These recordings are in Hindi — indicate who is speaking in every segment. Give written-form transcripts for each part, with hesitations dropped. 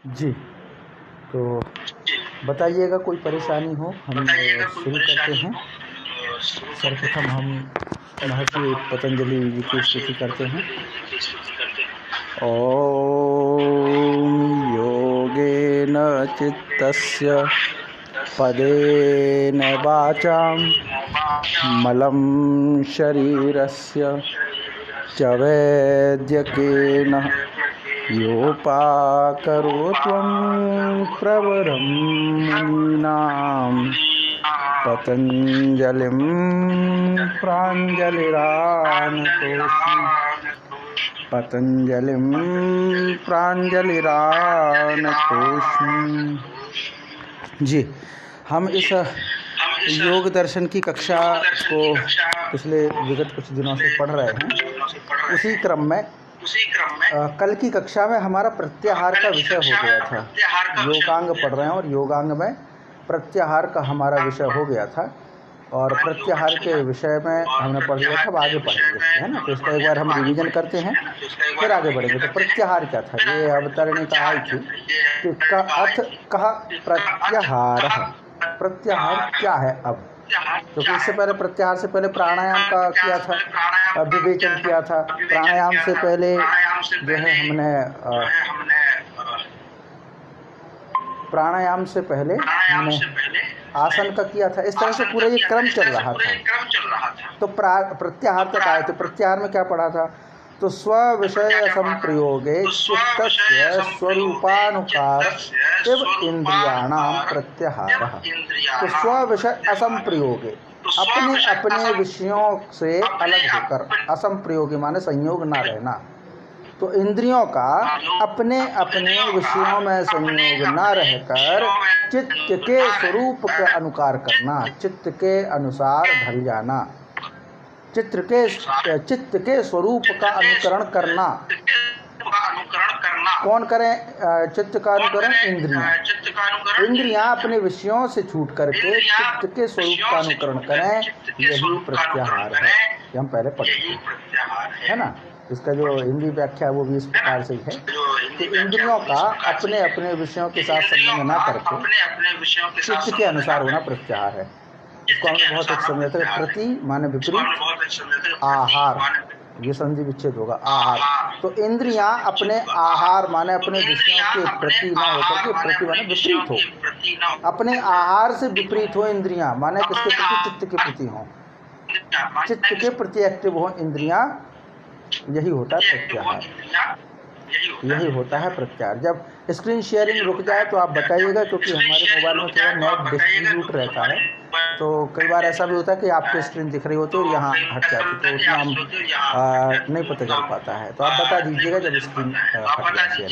Speaker 1: जी, तो बताइएगा कोई परेशानी हो, हम शुरू करते हैं। सर्वप्रथम हम महर्षि पतंजलि जी की स्तुति करते हैं। ओम योगेन चित्तस्य पदेन वाचां मलं शरीरस्य च वैद्यकेन योपाकरोत्वं प्रवरं मुनीनां पतंजलिं प्राञ्जलिरानतोऽस्मि पतंजलिं प्राञ्जलिरानतोऽस्मि। जी, हम इस योग दर्शन की कक्षा को पिछले विगत कुछ दिनों से पढ़ रहे हैं। उसी क्रम में कल की कक्षा में हमारा प्रत्याहार का विषय हो गया था। योगांग पढ़ रहे हैं और योगांग में प्रत्याहार का हमारा विषय हो गया था और प्रत्याहार के विषय में हमने पढ़ लिया था। अब आगे पढ़ेंगे, है ना। तो इसका एक बार हम रिवीजन करते हैं, फिर आगे बढ़ेंगे। तो प्रत्याहार क्या था, ये अवतरणिका आई थी कि का अर्थ कहा प्रत्याहार। प्रत्याहार क्या है अब, क्योंकि इससे पहले प्रत्याहार से पहले प्राणायाम का किया था, विवेचन किया था। प्राणायाम से पहले जो है हमने प्राणायाम से पहले हमने आसन का किया था। इस तरह से पूरा ये क्रम चल रहा था। तो प्रत्याहार तक आए थे। प्रत्याहार में क्या पढ़ा था, तो स्व विषय संप्रयोगे चित्तस्य स्वरूपानुकार इव इंद्रियाणाम प्रत्याहार। तो स्व विषय असंप्रयोगे, अपने अपने विषयों से अलग होकर, असंप्रयोगी माने संयोग ना रहना। तो इंद्रियों का अपने अपने विषयों में संयोग न रहकर चित्त के स्वरूप का अनुकार करना, चित्त के अनुसार ढल जाना, चित्त के स्वरूप का अनुकरण करना। कौन करें चित्त का अनुकरण? इंद्रियां अपने विषयों से छूट करके चित्त के स्वरूप का अनुकरण करें। यही प्रत्याहार है, ये हम पहले पढ़े है ना। इसका जो हिंदी व्याख्या है वो भी इस प्रकार से है कि इंद्रियों का अपने अपने विषयों के साथ संबंध न करके चित्त के अनुसार होना प्रत्याहार है। इसको हमने बहुत अच्छे समझते हैं। प्रति माने विपरीत, आहार ये संधि विच्छेद होगा, आहार। तो इंद्रियां अपने आहार माने अपने विषयों के प्रति न होकर के प्रति माने विपरीत हो, अपने आहार से विपरीत हो इंद्रियां, माने किसके प्रति? चित्त के प्रति हो, चित्त के प्रति एक्टिव हो इंद्रियां। यही होता है प्रत्याहार, यही होता है प्रत्याहार। जब स्क्रीन शेयरिंग रुक जाए तो आप बताइएगा, क्योंकि हमारे मोबाइल में थोड़ा नेट डिस्ट्रीब्यूट रहता है। तो कई बार ऐसा भी होता है कि आपकी स्क्रीन दिख रही होती है और यहाँ हट जाती है, तो उतना हम नहीं पता चल पाता है। तो आप बता दीजिएगा जब स्क्रीन हट जाती है,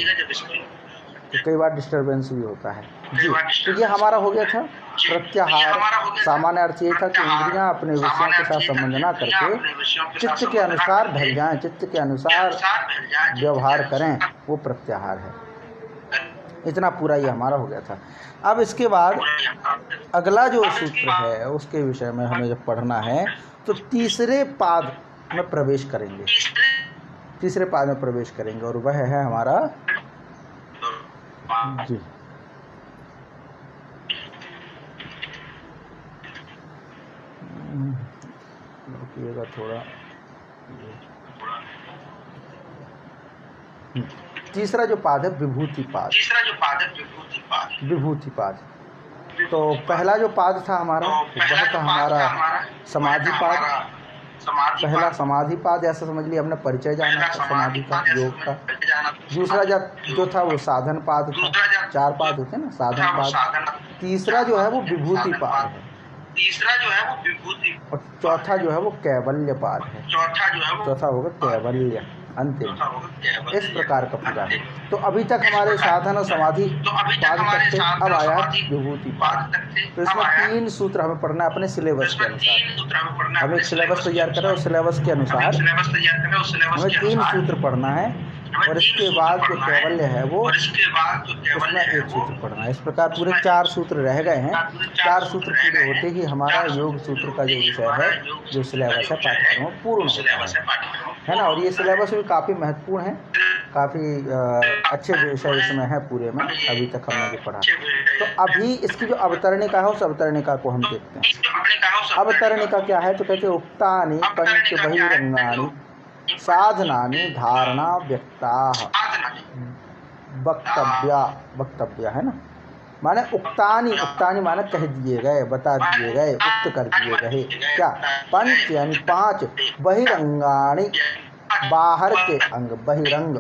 Speaker 1: तो कई बार डिस्टर्बेंस भी होता है। जी, तो ये हमारा हो गया था प्रत्याहार। सामान्य अर्थ ये था कि इंद्रियां अपने विषयों के साथ संबंध ना करके चित्त के अनुसार ढल जाएं, चित्त के अनुसार व्यवहार करें, वो प्रत्याहार है। इतना पूरा ये हमारा हो गया था। अब इसके बाद अगला जो सूत्र है उसके विषय में हमें जब पढ़ना है तो तीसरे पाद में प्रवेश करेंगे, तीसरे पाद में प्रवेश करेंगे और वह है हमारा जी रुकिएगा थोड़ा। तीसरा जो पाद है विभूति पाद। विभूति पाद। तो पहला जो पाद था हमारा वह था हमारा समाधि पाद। पहला समाधि पाद ऐसा समझ लिया हमने, परिचय जाना था समाधि का, योग का। दूसरा जो था वो साधन पाद था। 4 पाद होते हैं ना, साधन पाद। तीसरा जो है वो विभूति पाद है, और चौथा जो है वो कैवल्य पाद है। चौथा होगा कैवल्य, अंतिम। इस प्रकार का पूरा है। तो अभी तक हमारे साधन और समाधि पाद तक थे, अब आया विभूति पाद। तो इसमें 3 सूत्र हमें पढ़ना है अपने सिलेबस के अनुसार। हम एक सिलेबस तैयार करें और सिलेबस के अनुसार हमें 3 सूत्र पढ़ना है, और इसके बाद जो कैवल्य है वो उसमें 1 सूत्र पढ़ना है। इस प्रकार पूरे 4 सूत्र रह गए हैं। 4 सूत्र पूरे होते ही हमारा योग सूत्र का जो विषय है, जो सिलेबस है, पाठ्यक्रम पूर्ण होता है ना। और ये सिलेबस भी काफ़ी महत्वपूर्ण है। काफ़ी अच्छे विषय इसमें है पूरे में, अभी तक हमने जो पढ़ा। तो अभी इसकी जो अवतरणिका है उस अवतरणिका को हम देखते हैं। अवतरणिका क्या है? तो कहते हैं उक्तानि पंच बहिरंगाणि साधनानि धारणा व्यक्ताः वक्तव्या, वक्तव्या है ना, माने उक्तानि, उक्तानि माने कह दिए गए, बता दिए गए, उक्त कर दिए गए। क्या? पंच यानी पांच, बहिरंगाणि बाहर के अंग, बहिरंग,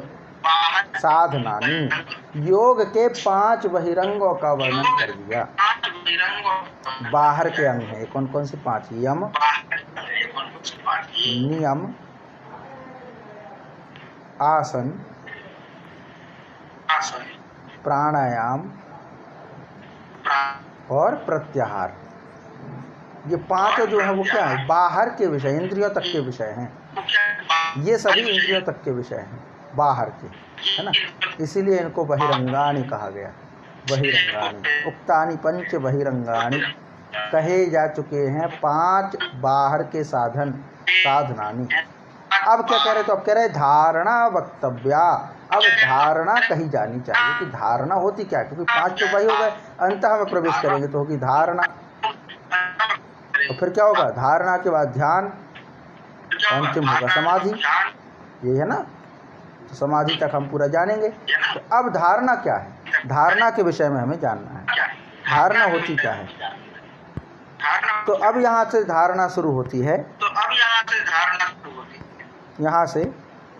Speaker 1: साधनानि योग के पांच बहिरंगों का वर्णन कर दिया। बाहर के अंग है कौन कौन से? पांच। यम, नियम, आसन, प्राणायाम और प्रत्याहार। ये पांच जो है वो क्या है? बाहर के विषय, इंद्रियों तक के विषय हैं। ये सभी इंद्रियों तक के विषय हैं, बाहर के, है ना। इसीलिए इनको बहिरंगाणि कहा गया। बहिरंगाणि उक्तानि पंच बहिरंगाणि, कहे जा चुके हैं पांच बाहर के साधन, साधनानि। अब क्या कह रहे? तो अब कह रहे धारणा वक्तव्या। अब धारणा कही जानी चाहिए कि धारणा होती क्या, क्योंकि पांच तो वही हो गए, अंतः में प्रवेश करेंगे तो होगी धारणा। तो फिर क्या होगा? धारणा के बाद ध्यान, अंतिम होगा समाधि, ये है ना। तो समाधि तक हम पूरा जानेंगे। तो अब धारणा क्या है? धारणा के विषय में हमें जानना है, धारणा होती क्या है। तो अब यहाँ से धारणा शुरू होती है, यहाँ से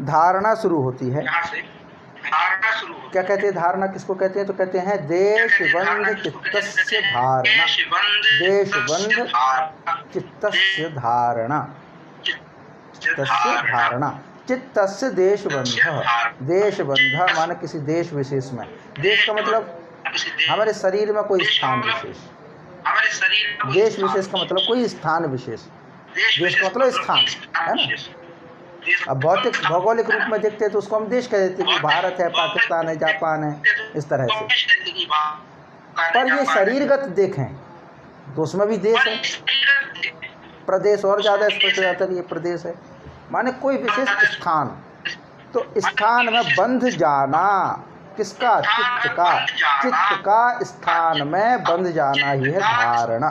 Speaker 1: धारणा शुरू होती है। क्या कहते हैं धारणा? किसको कहते हैं? तो कहते हैं देशबंध चित्तस्य धारणा। देशबंध चित्तस्य धारणा, चित्तस्य धारणा, चित्तस्य देशबंध। देशबंध माने किसी देश विशेष में। देश का मतलब हमारे शरीर में कोई स्थान विशेष, देश विशेष का मतलब कोई स्थान विशेष। देश का मतलब स्थान, है ना। अब भौतिक भौगोलिक रूप में देखते हैं तो उसको हम देश कह देते हैं कि भारत है, पाकिस्तान है, जापान है, इस तरह से। पर ये शरीरगत देखें तो उसमें भी देश है, प्रदेश और ज़्यादा स्पष्ट जाता है, ये प्रदेश है, माने कोई विशेष स्थान। तो स्थान में बंध जाना, किसका? चित्त का। चित्त का स्थान में बंध जाना ही है धारणा।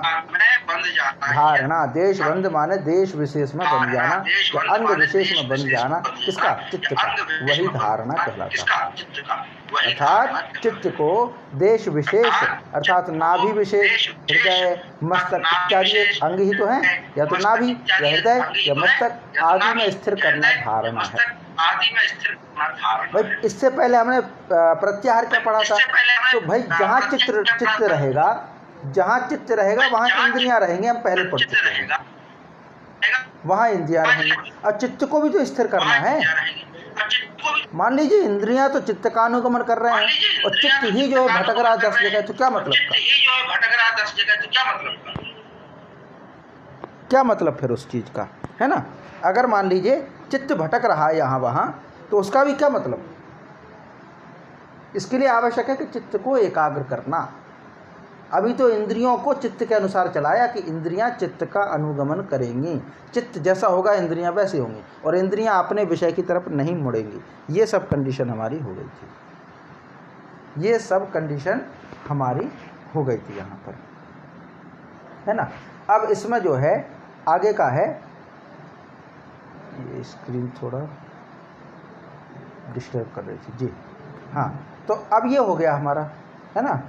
Speaker 1: धारणा देशबंध माने देश विशेष में बंध जाना, या अंग विशेष में बंध जाना, किसका? चित्त का। वही धारणा कहलाता है। अर्थात चित्त को देश विशेष, अर्थात नाभि विशेष, हृदय, मस्तक इत्यादि अंग ही तो हैं, या तो नाभि या हृदय या मस्तक आदि में स्थिर करना धारणा है। भाई इससे पहले हमने प्रत्याहार क्या पढ़ा था? तो भाई जहाँ चित्त रहेगा, जहाँ चित्त रहेगा वहाँ इंद्रियां रहेंगे, हम पहले पढ़ चुके हैं, वहाँ इंद्रियां रहेंगी। और चित्त को भी तो स्थिर करना है। मान लीजिए इंद्रियां तो चित्त का अनुगमन कर रहे हैं और चित्त ही जो है भटक रहा 10 जगह, तो क्या मतलब का? क्या मतलब फिर उस चीज का, है ना। अगर मान लीजिए चित्त भटक रहा है यहाँ वहाँ, तो उसका भी क्या मतलब? इसके लिए आवश्यक है कि चित्त को एकाग्र करना। अभी तो इंद्रियों को चित्त के अनुसार चलाया कि इंद्रियां चित्त का अनुगमन करेंगी, चित्त जैसा होगा इंद्रियां वैसी होंगी, और इंद्रियां अपने विषय की तरफ नहीं मुड़ेंगी। ये सब कंडीशन हमारी हो गई थी, ये सब कंडीशन हमारी हो गई थी यहाँ पर, है ना। अब इसमें जो है आगे का है, ये स्क्रीन थोड़ा डिस्टर्ब कर रही थी जी। हाँ, तो अब ये हो गया हमारा, है ना,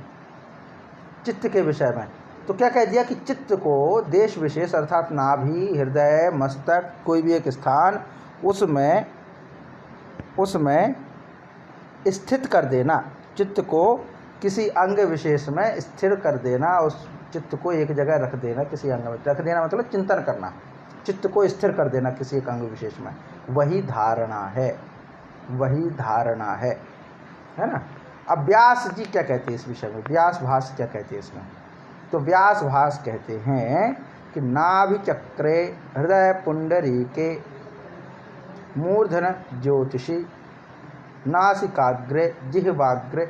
Speaker 1: चित्त के विषय में। तो क्या कह दिया कि चित्त को देश विशेष, अर्थात नाभि, हृदय, मस्तक, कोई भी एक स्थान, उसमें स्थित कर देना। चित्त को किसी अंग विशेष में स्थिर कर देना, उस चित्त को एक जगह रख देना, किसी अंग में रख देना मतलब चिंतन करना, चित्त को स्थिर कर देना किसी एक अंग विशेष में, वही धारणा है, वही धारणा है ना। अब व्यास जी क्या कहते हैं इस विषय में? व्यास भास क्या कहते हैं इसमें? तो व्यास भास कहते हैं कि नाभि चक्रे हृदय पुंडरीके मूर्धन ज्योतिषी नासिकाग्रे जिह्वाग्रे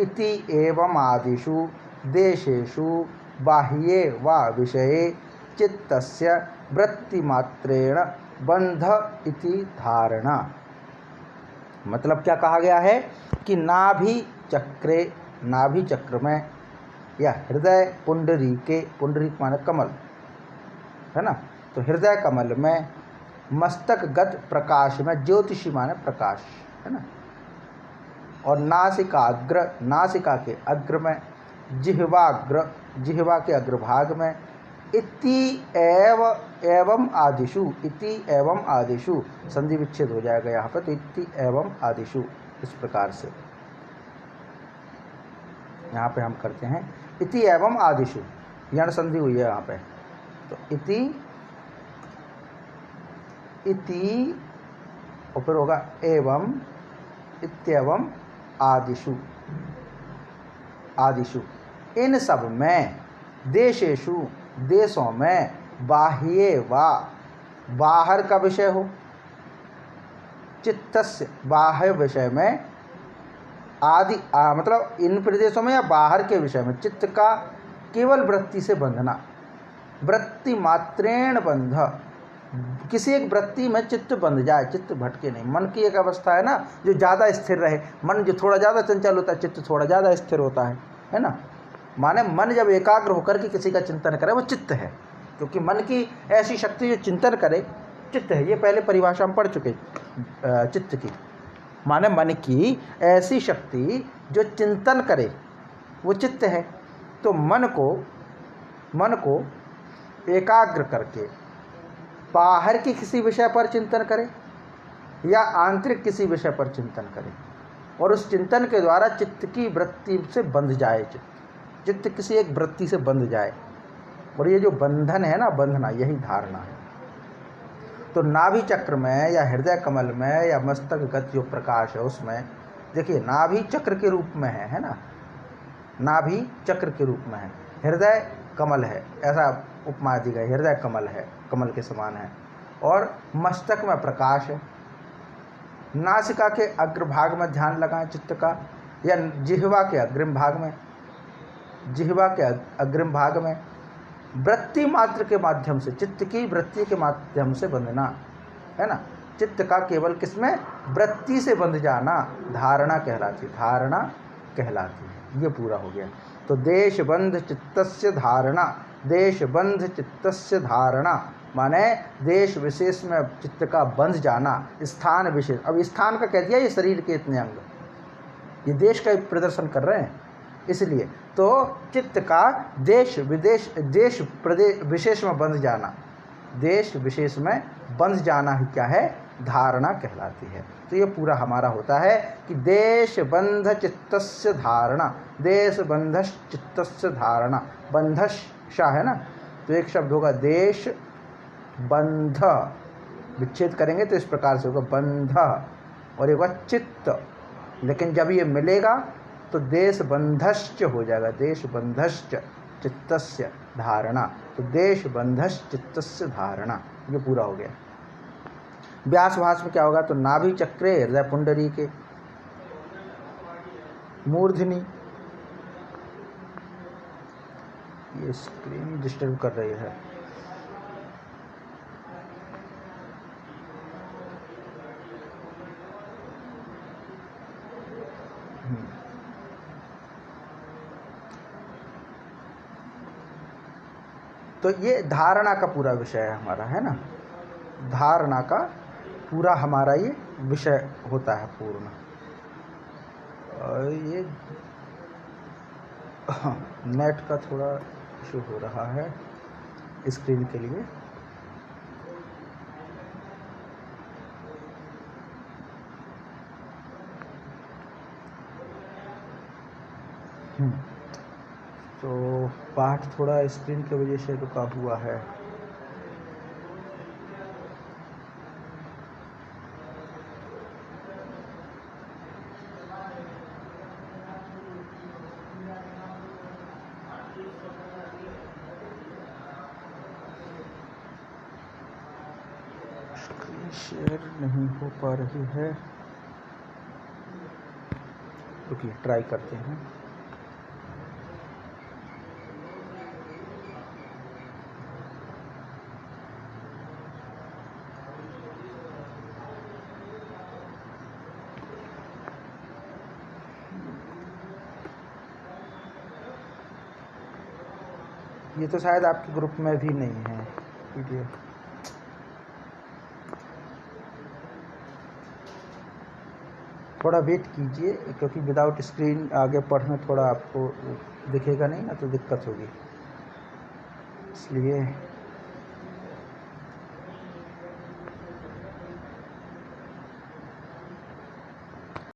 Speaker 1: इति एवं आदिषु देशेषु बाह्ये वा विषये चित्तस्य वृत्तिमात्रेण बंध इति धारणा। मतलब क्या कहा गया है कि नाभि चक्र में या हृदय पुंडरीके, पुंडरीक माने कमल है ना, तो हृदय कमल में मस्तकगत प्रकाश में, ज्योतिषी माने प्रकाश है ना, और नासिकाग्र, नासिका के अग्र में, जिह्वाग्र, जिह्वा के अग्रभाग में, इति एवं आदिशु, इति एवं आदिशु संधि विच्छेद हो जाएगा यहाँ पे, तो इति एवं आदिशु इस प्रकार से यहाँ पे हम करते हैं इति एवं आदिशु, यण संधि हुई है यहाँ पे, तो इति और फिर होगा एवं, इत्येवं आदिशु, आदिशु इन सब में, देशेषु देशों में, बाह्ये वा बाहर का विषय हो, चित्तस्य बाह्य विषय में, आदि मतलब इन प्रदेशों में या बाहर के विषय में चित्त का केवल वृत्ति से बंधना, वृत्ति मात्रेण बंध, किसी एक वृत्ति में चित्त बंध जाए, चित्त भटके नहीं। मन की एक अवस्था है ना जो ज़्यादा स्थिर रहे, मन जो थोड़ा ज़्यादा चंचल होता है, चित्त थोड़ा ज़्यादा स्थिर होता है ना। माने मन जब एकाग्र होकर के किसी का चिंतन करे वो चित्त है, क्योंकि मन की ऐसी शक्ति जो चिंतन करे चित्त है। ये पहले परिभाषा हम पढ़ चुके चित्त की, माने मन की ऐसी शक्ति जो चिंतन करे वो चित्त है। तो मन को एकाग्र करके बाहर के किसी विषय पर चिंतन करे या आंतरिक किसी विषय पर चिंतन करे, और उस चिंतन के द्वारा चित्त की वृत्ति से बंध जाए, चित्त किसी एक वृत्ति से बंध जाए, और ये जो बंधन है ना, बंधना, यही धारणा है। तो नाभि चक्र में या हृदय कमल में या मस्तकगत जो प्रकाश है उसमें देखिए नाभि चक्र के रूप में है ना, नाभि चक्र के रूप में है, हृदय कमल है, ऐसा उपमा दी गई, हृदय कमल है, कमल के समान है, और मस्तक में प्रकाश है। नासिका के अग्रभाग में ध्यान लगाएं चित्त का, या जिह्वा के अग्रिम भाग में, जिह्वा के अग्रिम भाग में वृत्ति मात्र के माध्यम से, चित्त की वृत्ति के माध्यम से बंधना है ना, चित्त का केवल किसमें, वृत्ति से बंध जाना धारणा कहलाती, धारणा कहलाती है। ये पूरा हो गया। तो देशबंध चित्तस्य धारणा, देशबंध चित्तस्य धारणा माने देश विशेष में चित्त का बंध जाना, स्थान विशेष। अब स्थान का कह दिया, ये शरीर के इतने अंग, ये देश का प्रदर्शन कर रहे हैं, इसलिए तो चित्त का देश विदेश, देश प्रदेश विशेष में बंध जाना, देश विशेष में बंध जाना ही क्या है, धारणा कहलाती है। तो ये पूरा हमारा होता है कि देश बंध चित्तस्य धारणा, देश बंधश चित्तस्य धारणा, बंधश शाह है ना, तो एक शब्द होगा देश बंध, विच्छेद करेंगे तो इस प्रकार से होगा बंध, और एक होगा चित्त, लेकिन जब ये मिलेगा तो देश बंधश्च हो जाएगा, देश बंधश्च चित्तस्य धारणा, तो देश बंधश चित्तस्य धारणा, ये पूरा हो गया। व्यास भाष में क्या होगा, तो नाभि चक्रे हृदय पुंडरी के मूर्धनी, ये स्क्रीन डिस्टर्ब कर रही है, तो ये धारणा का पूरा विषय है हमारा, है ना, धारणा का पूरा हमारा ये विषय होता है पूर्ण। और ये नेट का थोड़ा इशू हो रहा है स्क्रीन के लिए। तो पाठ थोड़ा स्क्रीन की वजह से रुका हुआ है। स्क्रीन शेयर नहीं हो पा रही है, रुकिए ट्राई करते हैं। ये तो शायद आपके ग्रुप में भी नहीं है वीडियो। थोड़ा वेट कीजिए, क्योंकि विदाउट स्क्रीन आगे पढ़ने थोड़ा आपको दिखेगा नहीं ना, तो दिक्कत होगी, इसलिए